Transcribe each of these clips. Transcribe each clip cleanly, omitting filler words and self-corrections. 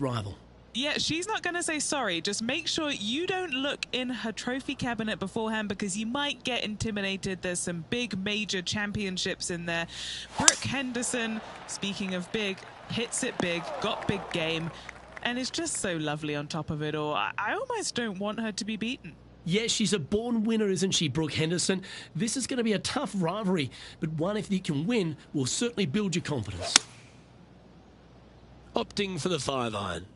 rival. Yeah, she's not going to say sorry. Just make sure you don't look in her trophy cabinet beforehand because you might get intimidated. There's some big major championships in there. Brooke Henderson, speaking of big, hits it big, got big game, and is just so lovely on top of it all. I almost don't want her to be beaten. Yeah, she's a born winner, isn't she, Brooke Henderson? This is going to be a tough rivalry, but one if you can win will certainly build your confidence. Opting for the 5-iron.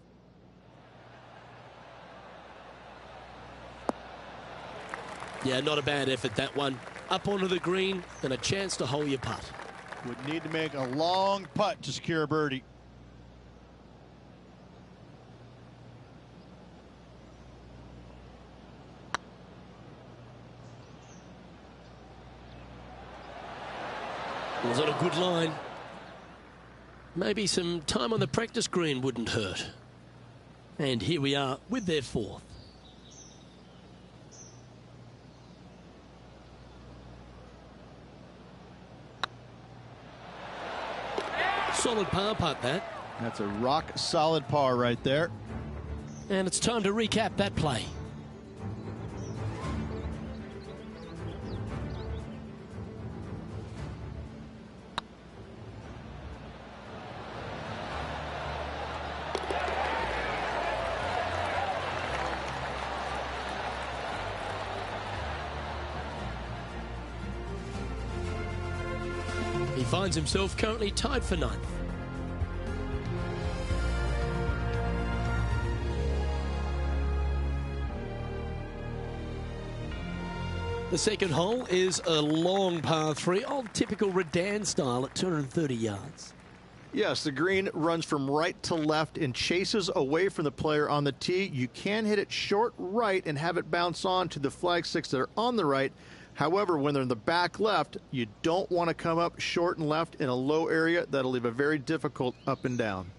Yeah, not a bad effort, that one. Up onto the green and a chance to hole your putt. Would need to make a long putt to secure a birdie. Was on a good line. Maybe some time on the practice green wouldn't hurt. And here we are with their 4th. Solid par putt, that. That's a rock solid par right there. And it's time to recap that play. He finds himself currently tied for 9th. The second hole is a long par 3, old typical Redan style at 230 yards. Yes, the green runs from right to left and chases away from the player on the tee. You can hit it short right and have it bounce on to the flag sticks that are on the right. However, when they're in the back left, you don't want to come up short and left in a low area. That'll leave a very difficult up and down.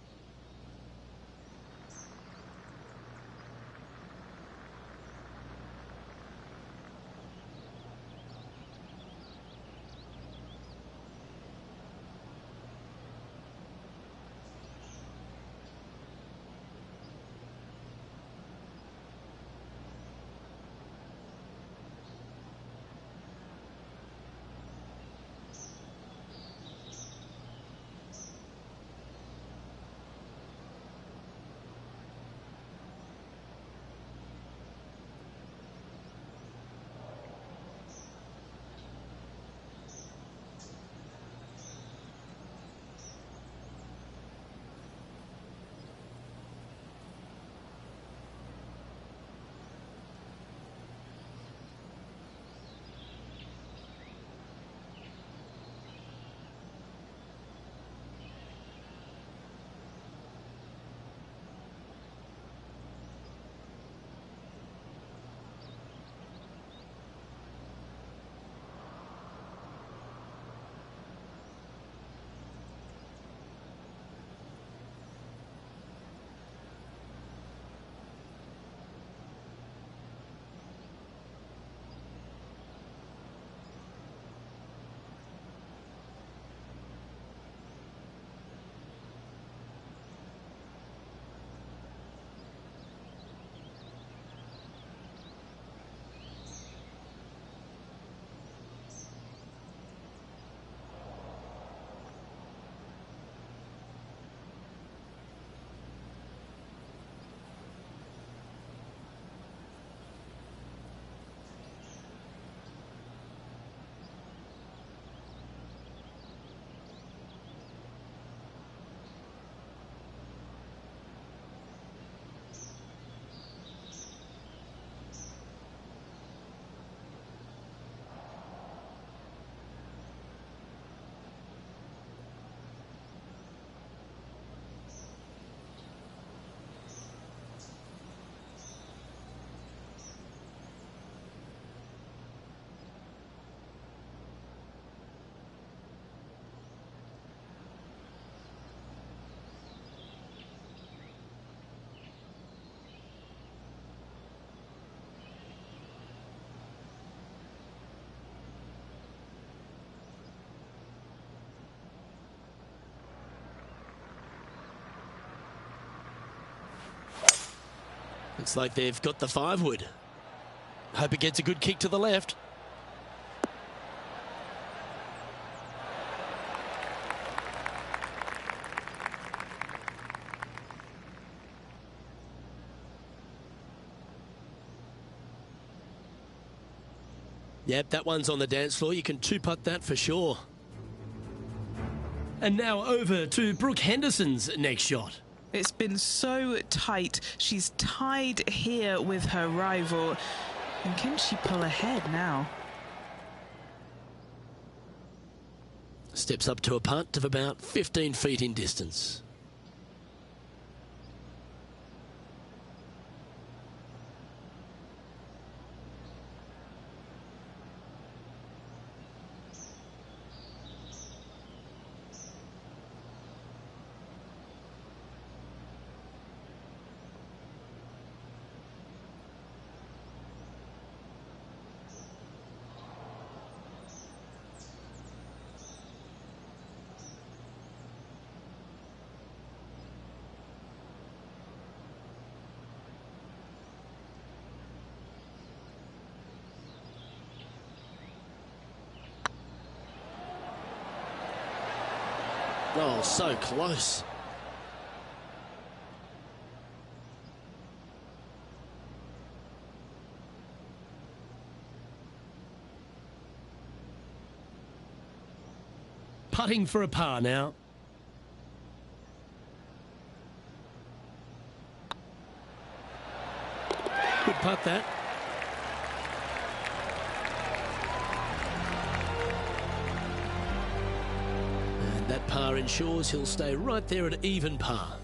Looks like they've got the 5-wood. Hope it gets a good kick to the left. Yep, that one's on the dance floor. You can two-putt that for sure. And now over to Brooke Henderson's next shot. It's been so tight. She's tied here with her rival. And can she pull ahead now? Steps up to a putt of about 15 feet in distance. Oh, so close. Putting for a par now. Good putt that. That par ensures he'll stay right there at even par.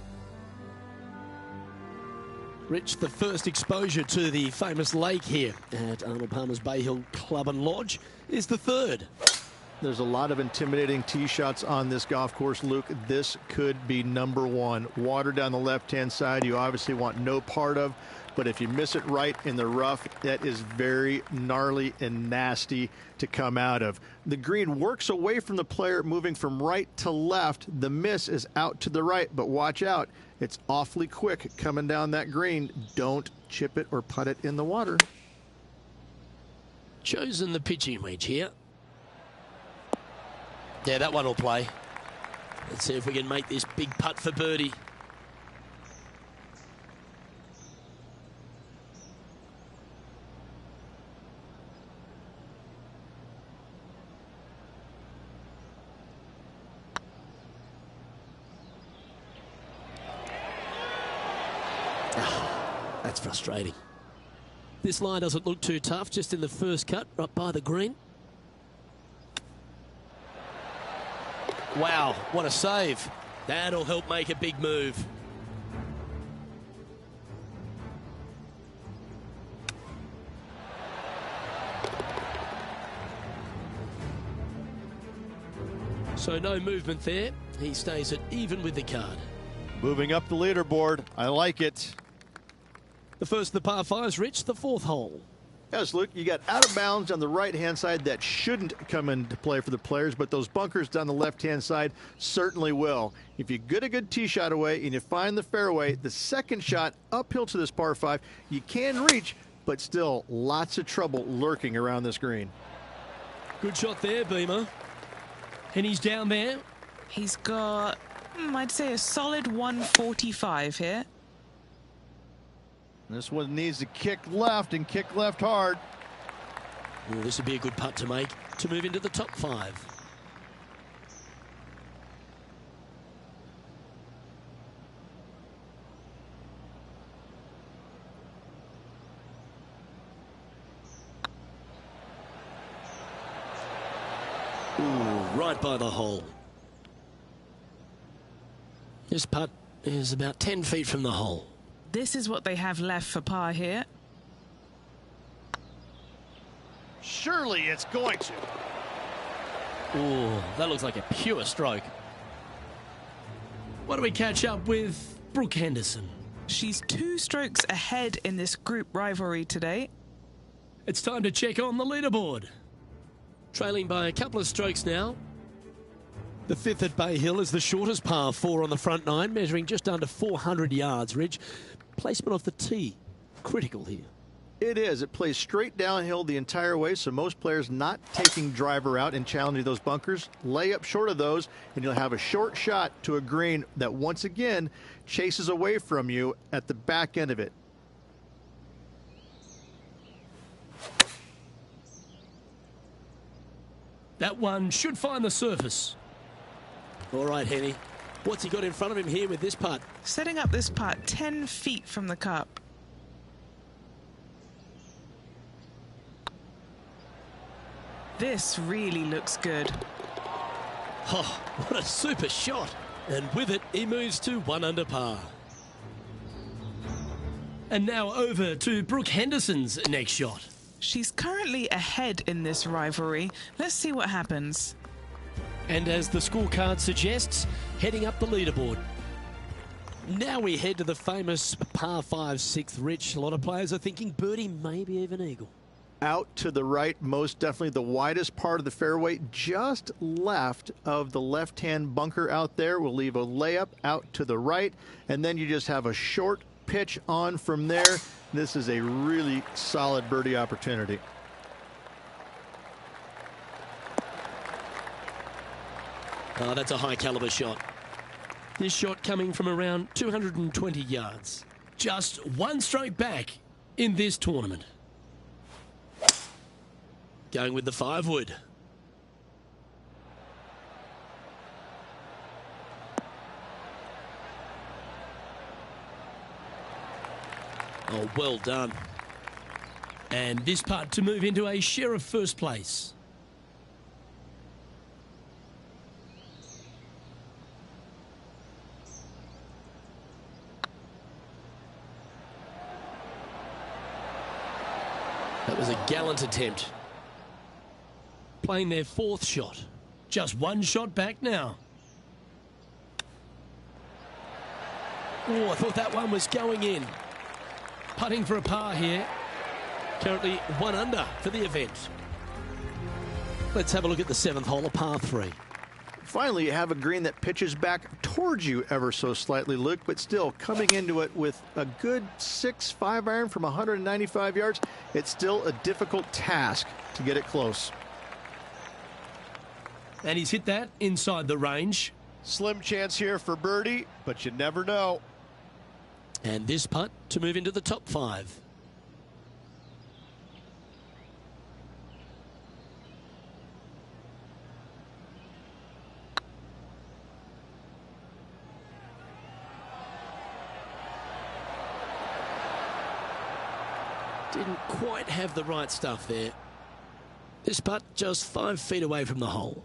Rich, the first exposure to the famous lake here at Arnold Palmer's Bay Hill Club and Lodge is the third. There's a lot of intimidating tee shots on this golf course, Luke. This could be number one. Water down the left-hand side, you obviously want no part of. But if you miss it right in the rough, that is very gnarly and nasty to come out of. The green works away from the player, moving from right to left. The miss is out to the right, but watch out. It's awfully quick coming down that green. Don't chip it or putt it in the water. Chosen the pitching wedge here. Yeah, that one will play. Let's see if we can make this big putt for birdie. That's frustrating. This line doesn't look too tough, just in the first cut, right by the green. Wow, what a save. That'll help make a big move. So no movement there. He stays at even with the card. Moving up the leaderboard. I like it. The first of the par fives, Rich, the fourth hole. Yes, Luke, you got out of bounds on the right-hand side that shouldn't come into play for the players, but those bunkers down the left-hand side certainly will. If you get a good tee shot away and you find the fairway, the second shot uphill to this par 5, you can reach, but still lots of trouble lurking around this green. Good shot there, Beamer. And he's down there. He's got, I'd say, a solid 145 here. This one needs to kick left and kick left hard. Ooh, this would be a good putt to make to move into the top 5. Ooh, right by the hole. This putt is about 10 feet from the hole. This is what they have left for par here. Surely it's going to. Ooh, that looks like a pure stroke. What do we catch up with Brooke Henderson? She's 2 strokes ahead in this group rivalry today. It's time to check on the leaderboard. Trailing by a couple of strokes now. The 5th at Bay Hill is the shortest par 4 on the front 9, measuring just under 400 yards, Ridge. Placement off the tee critical here. It is. It plays straight downhill the entire way, so most players not taking driver out and challenging those bunkers, lay up short of those, and you'll have a short shot to a green that once again chases away from you at the back end of it. That one should find the surface. All right, Henny. What's he got in front of him here with this putt? Setting up this putt 10 feet from the cup. This really looks good. Oh, what a super shot. And with it, he moves to 1 under par. And now over to Brooke Henderson's next shot. She's currently ahead in this rivalry. Let's see what happens. And as the scorecard suggests, heading up the leaderboard. Now we head to the famous par 5 6th, Rich. A lot of players are thinking birdie, maybe even eagle. Out to the right, most definitely the widest part of the fairway, just left of the left-hand bunker out there. We'll leave a layup out to the right, and then you just have a short pitch on from there. This is a really solid birdie opportunity. Oh, that's a high caliber shot. This shot coming from around 220 yards. Just 1 stroke back in this tournament. Going with the 5-wood. Oh, well done. And this putt to move into a share of first place. That was a gallant attempt. Playing their 4th shot. Just 1 shot back now. Oh, I thought that one was going in. Putting for a par here. Currently 1 under for the event. Let's have a look at the 7th hole, a par 3. Finally, you have a green that pitches back towards you ever so slightly, Luke, but still coming into it with a good 6-5 iron from 195 yards. It's still a difficult task to get it close. And he's hit that inside the range. Slim chance here for birdie, but you never know. And this putt to move into the top 5. Didn't quite have the right stuff there. This putt just 5 feet away from the hole.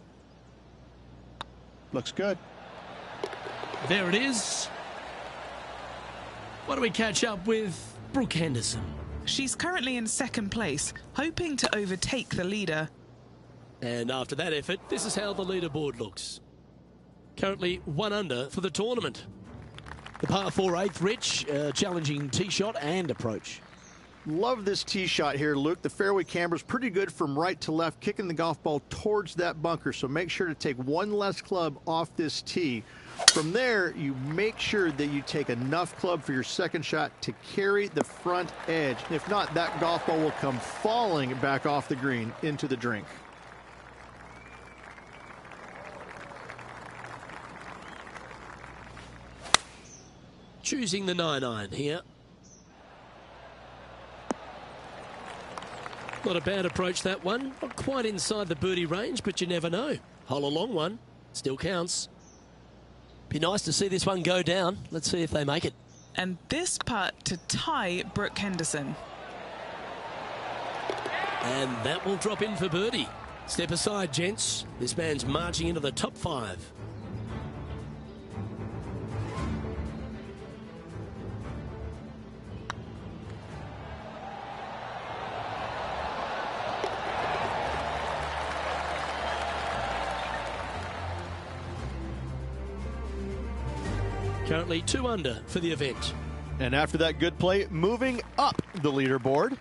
Looks good. There it is. What do we catch up with Brooke Henderson? She's currently in 2nd place, hoping to overtake the leader. And after that effort, this is how the leaderboard looks. Currently 1 under for the tournament. The par 4 8th, Rich, challenging tee shot and approach. Love this tee shot here, Luke. The fairway camber is pretty good from right to left, kicking the golf ball towards that bunker. So make sure to take 1 less club off this tee. From there, you make sure that you take enough club for your 2nd shot to carry the front edge. If not, that golf ball will come falling back off the green into the drink. Choosing the 9-iron here. Not a bad approach, that one. Not quite inside the birdie range, but you never know. Hole a long one. Still counts. Be nice to see this one go down. Let's see if they make it. And this putt to tie Brooke Henderson. And that will drop in for birdie. Step aside, gents. This man's marching into the top 5. Currently 2 under for the event. And after that good play, moving up the leaderboard.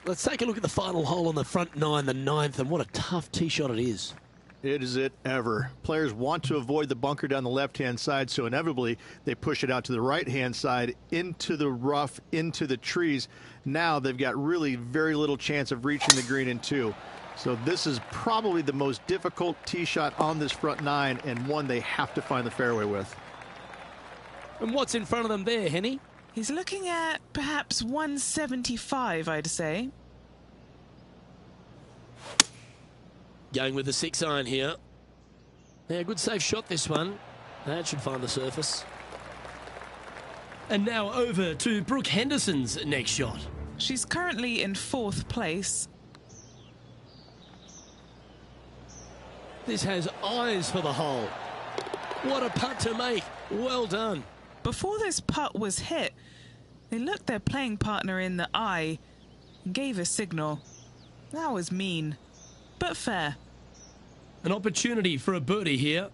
Let's take a look at the final hole on the front 9, the 9th, and what a tough tee shot it is. Is it ever. Players want to avoid the bunker down the left-hand side, so inevitably they push it out to the right-hand side, into the rough, into the trees. Now they've got really very little chance of reaching the green in two. So this is probably the most difficult tee shot on this front nine, and one they have to find the fairway with. And what's in front of them there, Henny? He's looking at perhaps 175, I'd say. Going with the 6-iron here. Yeah, good safe shot, this one. That should find the surface. And now over to Brooke Henderson's next shot. She's currently in 4th place. This has eyes for the hole. What a putt to make. Well done. Before this putt was hit, they looked their playing partner in the eye and gave a signal. That was mean, but fair. An opportunity for a birdie here.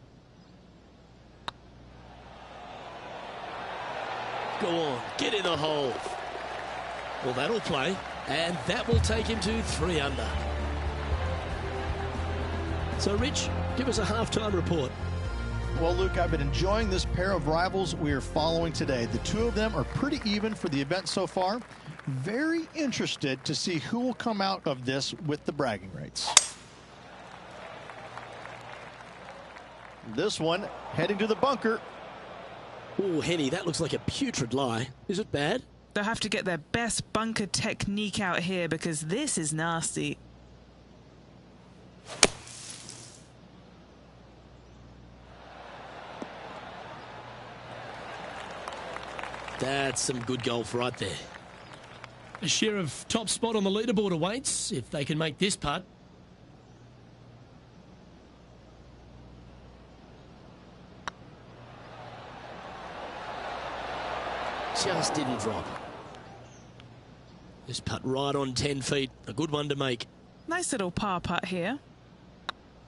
Go on, get in the hole. Well, that'll play, and that will take him to 3 under. So, Rich, give us a halftime report. Well, Luke, I've been enjoying this pair of rivals we are following today. The two of them are pretty even for the event so far. Very interested to see who will come out of this with the bragging rights. This one heading to the bunker. Oh, Henny, that looks like a putrid lie. Is it bad? They'll have to get their best bunker technique out here because this is nasty. That's some good golf right there. A share of top spot on the leaderboard awaits if they can make this putt. Just didn't drop. This putt right on 10 feet. A good one to make. Nice little par putt here.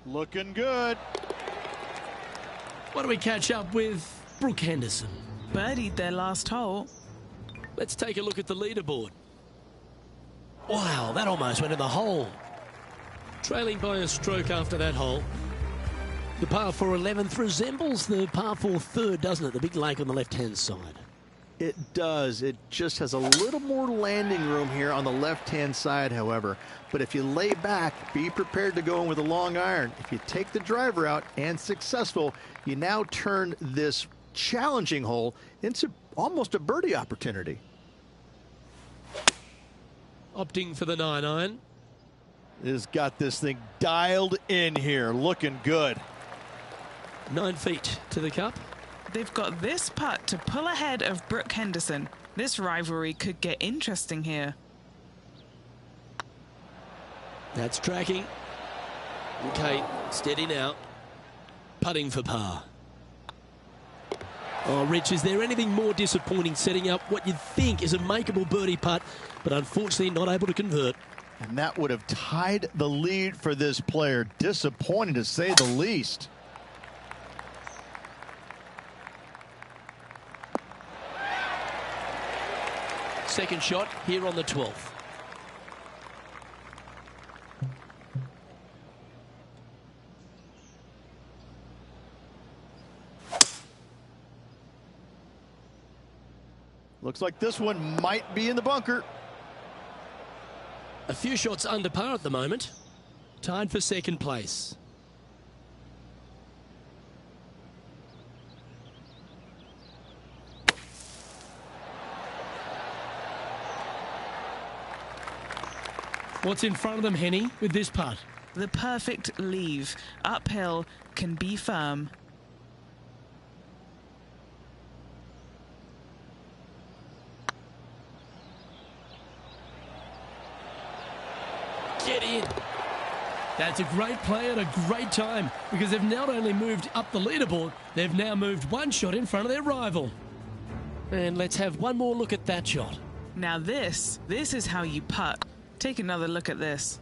Looking good. Why don't we catch up with Brooke Henderson? Birdied their last hole. Let's take a look at the leaderboard. Wow, that almost went in the hole. Trailing by a stroke after that hole. The par 4 11th resembles the par 4 3rd, doesn't it? The big lake on the left-hand side. It does. It just has a little more landing room here on the left-hand side, however. But if you lay back, be prepared to go in with a long iron. If you take the driver out and successful, you now turn this challenging hole into almost a birdie opportunity. Opting for the 9-iron. Has got this thing dialed in here. Looking good. 9 feet to the cup. They've got this putt to pull ahead of Brooke Henderson. This rivalry could get interesting here. That's tracking. Okay, steady now. Putting for par. Oh, Rich, is there anything more disappointing setting up what you'd think is a makeable birdie putt, but unfortunately not able to convert? And that would have tied the lead for this player. Disappointing to say the least. Second shot here on the 12th. Looks like this one might be in the bunker. A few shots under par at the moment. Tied for second place. What's in front of them, Henny, with this putt? The perfect leave. Uphill, can be firm. Get in. That's a great play at a great time because they've not only moved up the leaderboard, they've now moved one shot in front of their rival. And let's have one more look at that shot. Now this is how you putt. Take another look at this.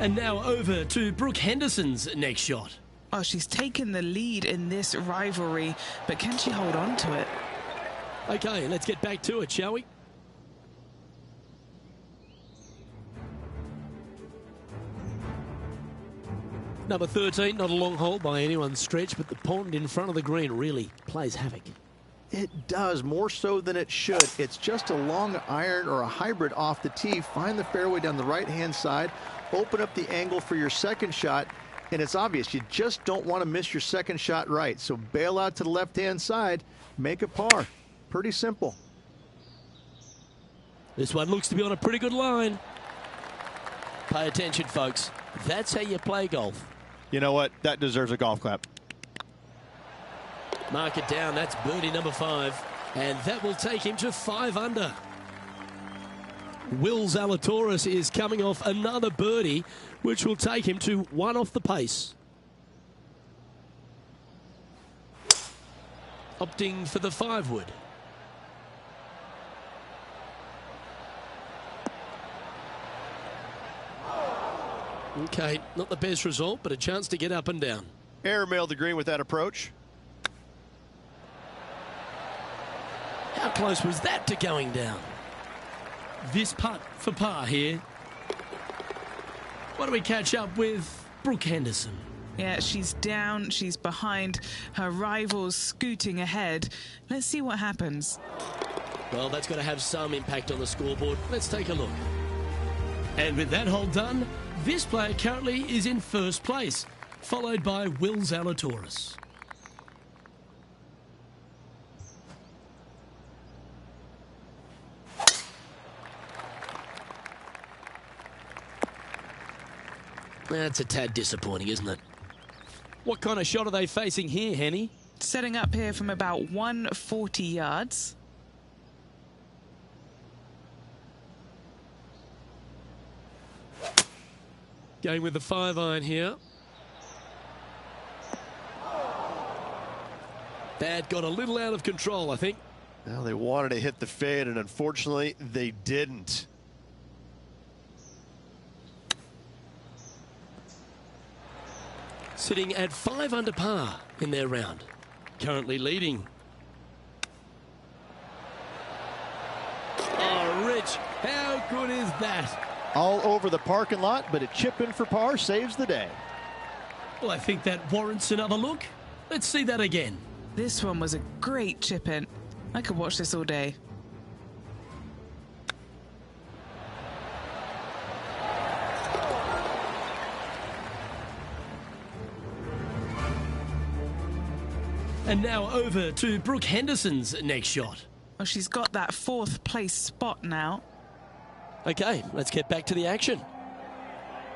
And now over to Brooke Henderson's next shot. Oh, she's taken the lead in this rivalry, but can she hold on to it? Okay, let's get back to it, shall we? Number 13, not a long hole by anyone's stretch, but the pond in front of the green really plays havoc. It does, more so than it should. It's just a long iron or a hybrid off the tee. Find the fairway down the right-hand side, open up the angle for your second shot, and it's obvious you just don't want to miss your second shot right. So bail out to the left-hand side, make a par. Pretty simple. This one looks to be on a pretty good line. Pay attention, folks. That's how you play golf. You know what? That deserves a golf clap. Mark it down. That's birdie number 5. And that will take him to 5 under. Will Zalatoris is coming off another birdie, which will take him to 1 off the pace. Opting for the 5-wood. Okay, not the best result, but a chance to get up and down. Airmailed the green with that approach. How close was that to going down? This putt for par here. Why do we catch up with Brooke Henderson? Yeah, she's down, she's behind, her rivals scooting ahead. Let's see what happens. Well, that's got to have some impact on the scoreboard. Let's take a look. And with that hole done, this player currently is in first place, followed by Will Zalatoris. That's a tad disappointing, isn't it? What kind of shot are they facing here, Henny? Setting up here from about 140 yards. Going with the 5-iron here. That got a little out of control, I think. Well, they wanted to hit the fade, and unfortunately, they didn't. Sitting at 5 under par in their round. Currently leading. Oh, Rich, how good is that? All over the parking lot, but a chip in for par saves the day. Well, I think that warrants another look. Let's see that again. This one was a great chip in. I could watch this all day. And now over to Brooke Henderson's next shot. Well, she's got that 4th place spot now. Okay, let's get back to the action.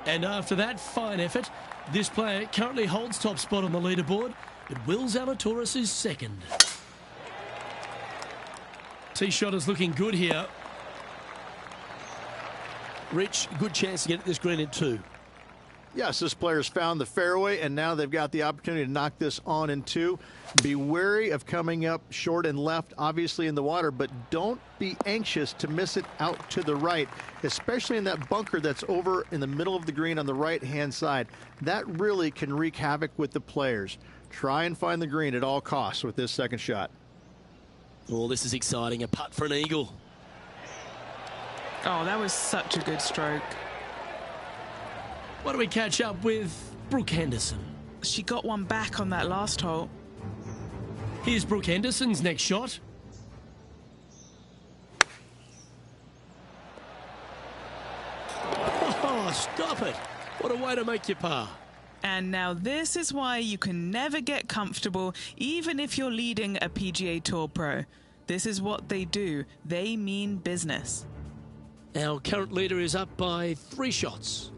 And after that fine effort, this player currently holds top spot on the leaderboard, but Will Zalatoris is second. Tee shot is looking good here. Rich, good chance to get this green in 2. Yes, this player's found the fairway, and now they've got the opportunity to knock this on in 2. Be wary of coming up short and left, obviously in the water, but don't be anxious to miss it out to the right, especially in that bunker that's over in the middle of the green on the right-hand side. That really can wreak havoc with the players. Try and find the green at all costs with this second shot. Oh, this is exciting. A putt for an eagle. Oh, that was such a good stroke. Why do we catch up with Brooke Henderson? She got one back on that last hole. Here's Brooke Henderson's next shot. Oh, stop it. What a way to make your par. And now this is why you can never get comfortable, even if you're leading a PGA Tour pro. This is what they do. They mean business. Our current leader is up by 3 shots.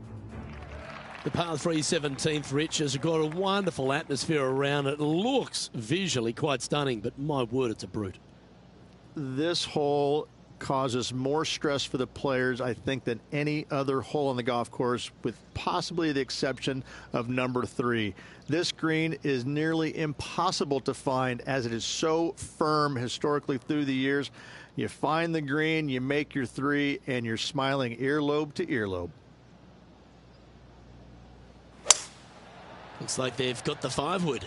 The par 3 17th, Rich, has got a wonderful atmosphere around it. Looks visually quite stunning, but my word, it's a brute. This hole causes more stress for the players, I think, than any other hole on the golf course, with possibly the exception of number 3. This green is nearly impossible to find, as it is so firm historically through the years. You find the green, you make your 3, and you're smiling earlobe to earlobe. Looks like they've got the 5-wood.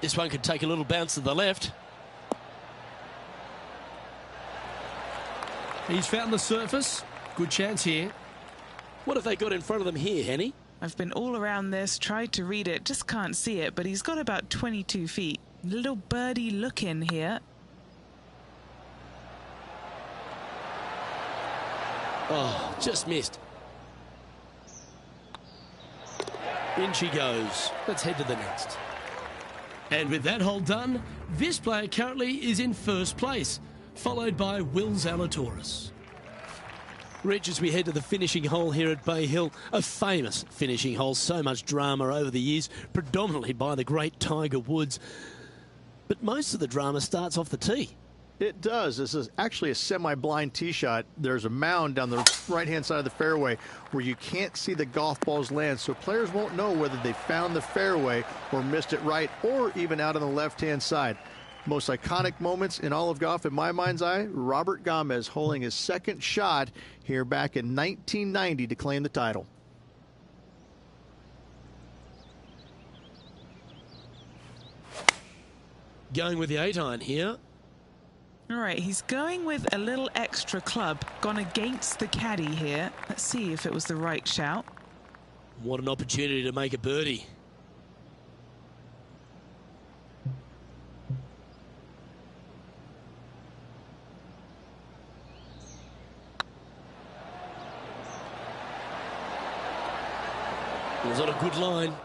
This one could take a little bounce to the left. He's found the surface. Good chance here. What have they got in front of them here, Henny? I've been all around this, tried to read it, just can't see it, but he's got about 22 feet. Little birdie look in here. Oh, just missed. In she goes. Let's head to the next. And with that hole done, this player currently is in first place, followed by Will Zalatoris. Rich, as we head to the finishing hole here at Bay Hill, a famous finishing hole, so much drama over the years, predominantly by the great Tiger Woods. But most of the drama starts off the tee. It does. This is actually a semi-blind tee shot. There's a mound down the right-hand side of the fairway where you can't see the golf balls land, so players won't know whether they found the fairway or missed it right or even out on the left-hand side. Most iconic moments in all of golf, in my mind's eye, Robert Gomez holding his second shot here back in 1990 to claim the title. Going with the 8-iron here. All right, he's going with a little extra club, gone against the caddy here. Let's see if it was the right shout. What an opportunity to make a birdie. It was on a good line.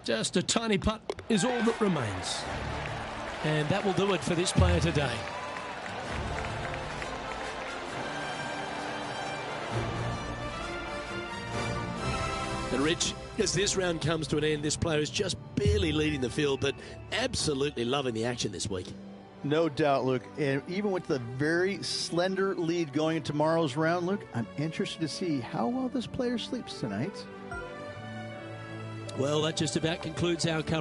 Just a tiny putt is all that remains. And that will do it for this player today. And Rich, as this round comes to an end, this player is just barely leading the field, but absolutely loving the action this week. No doubt, Luke. And even with the very slender lead going into tomorrow's round, Luke, I'm interested to see how well this player sleeps tonight. Well, that just about concludes our coverage.